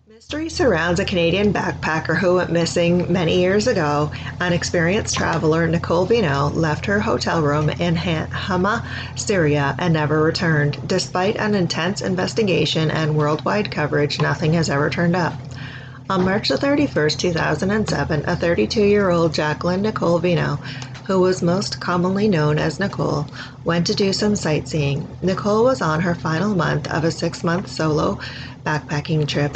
Mystery surrounds a Canadian backpacker who went missing many years ago. An experienced traveler, Nicole Vienneau, left her hotel room in Hama, Syria, and never returned. Despite an intense investigation and worldwide coverage, nothing has ever turned up. On March 31st, 2007, a 32-year-old Jacqueline Nicole Vienneau, who was most commonly known as Nicole, went to do some sightseeing. Nicole was on her final month of a 6-month solo backpacking trip.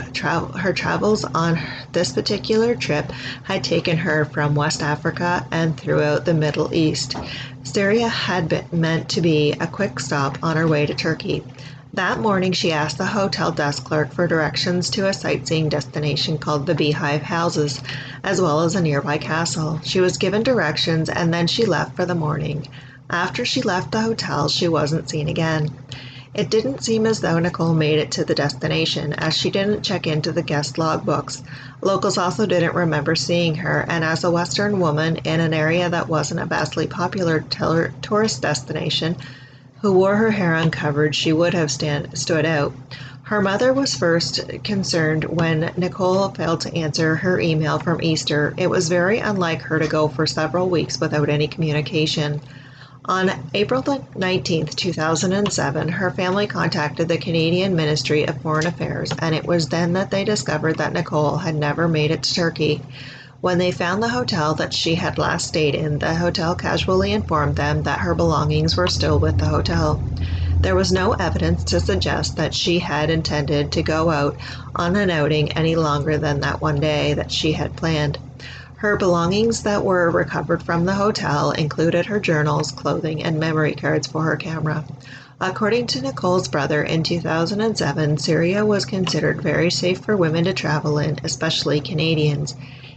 Her travels on this particular trip had taken her from West Africa and throughout the Middle East. Syria had been meant to be a quick stop on her way to Turkey. That morning, she asked the hotel desk clerk for directions to a sightseeing destination called the Beehive Houses, as well as a nearby castle. She was given directions and then she left for the morning. After she left the hotel, she wasn't seen again. It didn't seem as though Nicole made it to the destination, as she didn't check into the guest logbooks. Locals also didn't remember seeing her, and as a Western woman in an area that wasn't a vastly popular tourist destination, who wore her hair uncovered, she would have stood out. Her mother was first concerned when Nicole failed to answer her email from Easter. It was very unlike her to go for several weeks without any communication. On April 19th, 2007, her family contacted the Canadian Ministry of Foreign Affairs, and it was then that they discovered that Nicole had never made it to Turkey. When they found the hotel that she had last stayed in, the hotel casually informed them that her belongings were still with the hotel. There was no evidence to suggest that she had intended to go out on an outing any longer than that one day that she had planned. Her belongings that were recovered from the hotel included her journals, clothing, and memory cards for her camera. According to Nicole's brother, in 2007, Syria was considered very safe for women to travel in, especially Canadians.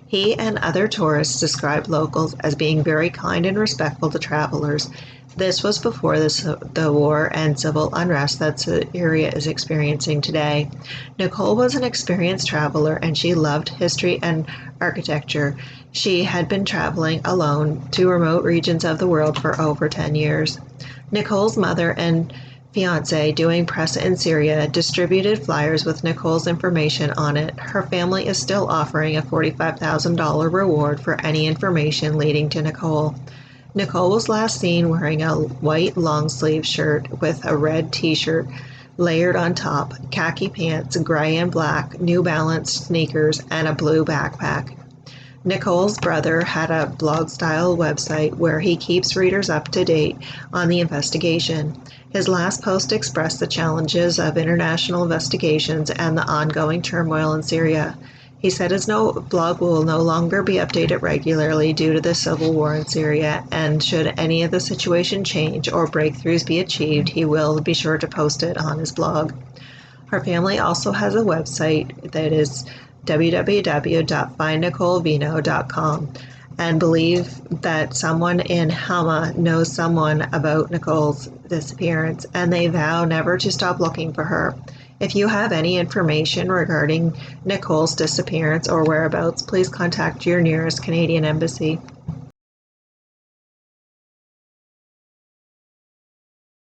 He and other tourists described locals as being very kind and respectful to travelers. This was before the war and civil unrest that Syria is experiencing today. Nicole was an experienced traveler and she loved history and architecture. She had been traveling alone to remote regions of the world for over 10 years. Nicole's mother and fiance, doing press in Syria, distributed flyers with Nicole's information on it. Her family is still offering a $45,000 reward for any information leading to Nicole. Nicole was last seen wearing a white long-sleeve shirt with a red t-shirt layered on top, khaki pants, gray and black, New Balance sneakers, and a blue backpack. Nicole's brother had a blog-style website where he keeps readers up to date on the investigation. His last post expressed the challenges of international investigations and the ongoing turmoil in Syria. He said his blog will no longer be updated regularly due to the civil war in Syria, and should any of the situation change or breakthroughs be achieved, he will be sure to post it on his blog. Her family also has a website that is www.findnicolevienneau.com and believe that someone in Hama knows someone about Nicole's disappearance, and they vow never to stop looking for her. If you have any information regarding Nicole's disappearance or whereabouts, please contact your nearest Canadian embassy.